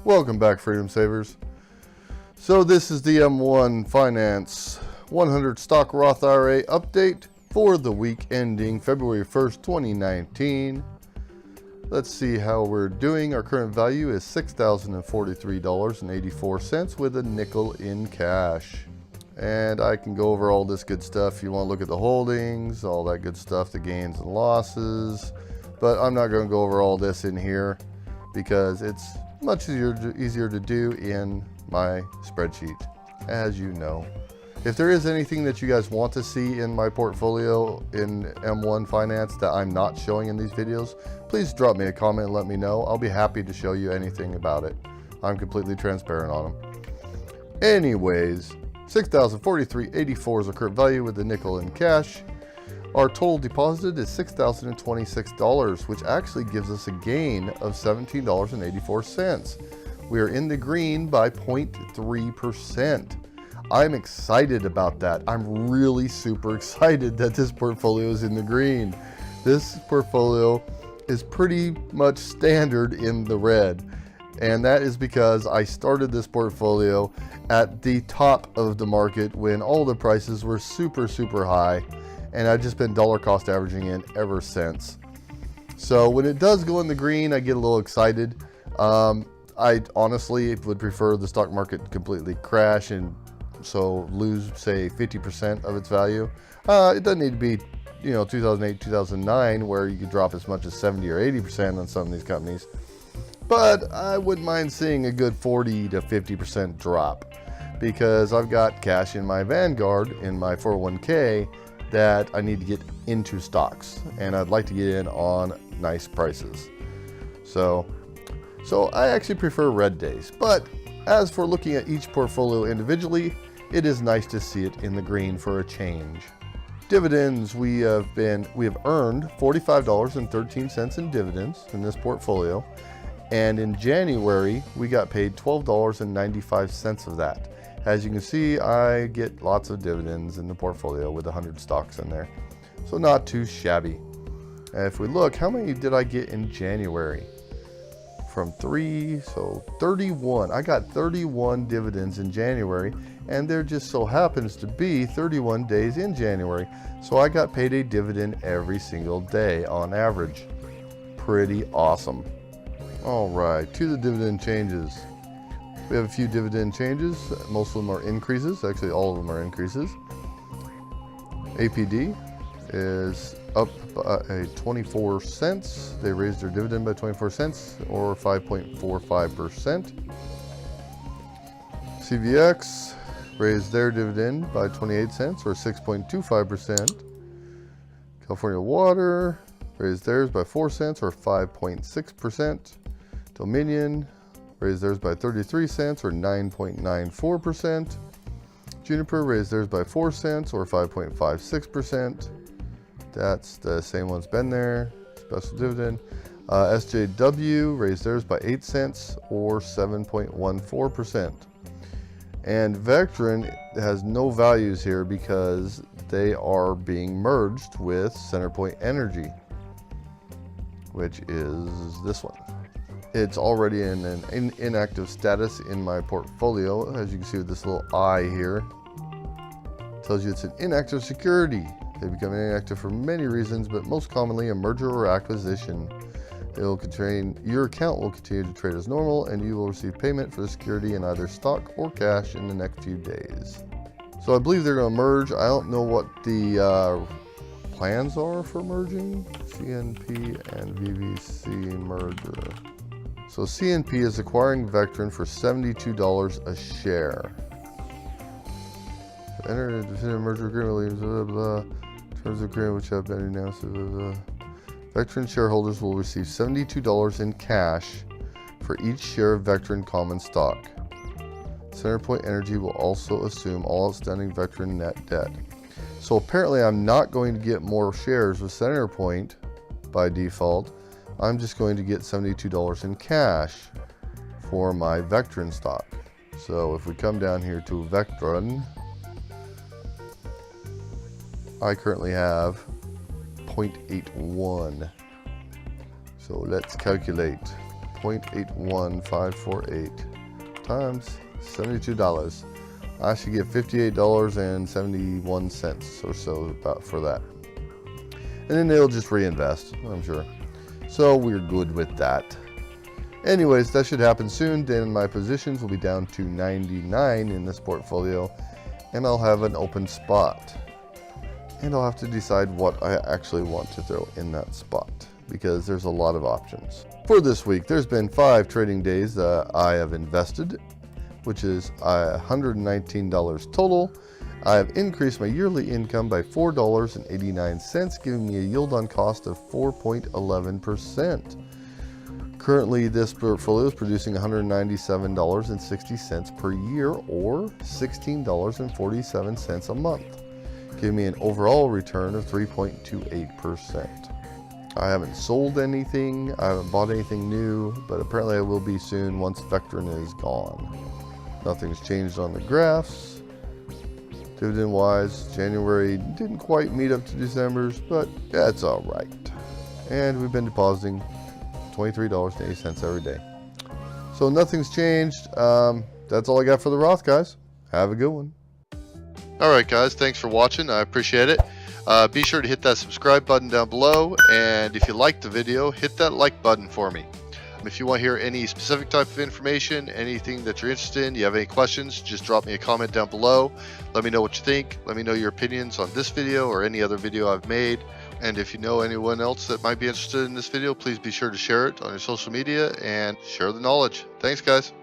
Welcome back, Freedom Savers. So this is the M1 Finance 100 Stock Roth IRA update for the week ending February 1st, 2019. Let's see how we're doing. Our current value is $6,043.84 with a nickel in cash. And I can go over all this good stuff. You want to look at the holdings, all that good stuff, the gains and losses. But I'm not going to go over all this in here because it's much easier to do in my spreadsheet, as you know. If there is anything that you guys want to see in my portfolio in M1 Finance that I'm not showing in these videos, please drop me a comment and let me know. I'll be happy to show you anything about it. I'm completely transparent on them. Anyways, $6,043.84 is our current value with the nickel in cash. Our total deposited is $6,026, which actually gives us a gain of $17.84. We are in the green by 0.3%. I'm excited about that. I'm really super excited that this portfolio is in the green. This portfolio is pretty much standard in the red. And that is because I started this portfolio at the top of the market when all the prices were super high. And I've just been dollar cost averaging in ever since. So when it does go in the green, I get a little excited. I honestly would prefer the stock market completely crash and so lose, say, 50% of its value. It doesn't need to be, 2008, 2009, where you could drop as much as 70 or 80% on some of these companies. But I wouldn't mind seeing a good 40 to 50% drop because I've got cash in my Vanguard, in my 401k, that I need to get into stocks, and I'd like to get in on nice prices. So I actually prefer red days. But as for looking at each portfolio individually, it is nice to see it in the green for a change. Dividends, we have earned $45.13 in dividends in this portfolio, and in January we got paid $12.95 of that. As you can see, I get lots of dividends in the portfolio with 100 stocks in there. So not too shabby. And if we look, how many did I get in January? From 3, so 31. I got 31 dividends in January, and there just so happens to be 31 days in January. So I got paid a dividend every single day on average. Pretty awesome. All right, to the dividend changes. We have a few dividend changes. Most of them are increases. Actually, all of them are increases. APD is up by 24 cents. They raised their dividend by 24 cents or 5.45%. CVX raised their dividend by 28 cents or 6.25%. California Water raised theirs by 4 cents or 5.6%. Dominion raised theirs by 33 cents or 9.94%. Juniper raised theirs by 4 cents or 5.56%. That's the same one's been there. Special dividend. SJW raised theirs by 8 cents or 7.14%. And Vectren has no values here because they are being merged with Centerpoint Energy, which is this one. It's already in an inactive status in my portfolio. As you can see with this little I here, it tells you it's an inactive security. They become inactive for many reasons, but most commonly a merger or acquisition. Your account will continue to trade as normal, and you will receive payment for the security in either stock or cash in the next few days. So I believe they're going to merge. I don't know what the plans are for merging. CNP and VVC merger. So CNP is acquiring Vectren for $72 a share. Enter a definitive merger agreement, blah, blah, blah. Terms of agreement which have been announced. Blah, blah. Vectren shareholders will receive $72 in cash for each share of Vectren common stock. Centerpoint Energy will also assume all outstanding Vectren net debt. So apparently I'm not going to get more shares with Centerpoint by default. I'm just going to get $72 in cash for my Vectren stock. So if we come down here to Vectren, I currently have 0.81. So let's calculate 0.81548 times $72. I should get $58.71 or so about for that. And then they'll just reinvest, I'm sure. So we're good with that. Anyways, that should happen soon. Then my positions will be down to 99 in this portfolio, and I'll have an open spot. And I'll have to decide what I actually want to throw in that spot, because there's a lot of options. For this week, there's been 5 trading days that I have invested, which is $119 total. I have increased my yearly income by $4.89, giving me a yield on cost of 4.11%. Currently, this portfolio is producing $197.60 per year, or $16.47 a month, giving me an overall return of 3.28%. I haven't sold anything, I haven't bought anything new, but apparently I will be soon once Vectrin is gone. Nothing's changed on the graphs. Dividend wise, January didn't quite meet up to December's, but that's all right. And we've been depositing $23.80 every day. So nothing's changed. That's all I got for the Roth, guys. Have a good one. All right, guys. Thanks for watching. I appreciate it. Be sure to hit that subscribe button down below. And if you liked the video, hit that like button for me. If you want to hear any specific type of information, anything that you're interested in, you have any questions, just drop me a comment down below. Let me know what you think. Let me know your opinions on this video or any other video I've made. And if you know anyone else that might be interested in this video, please be sure to share it on your social media and share the knowledge. Thanks, guys.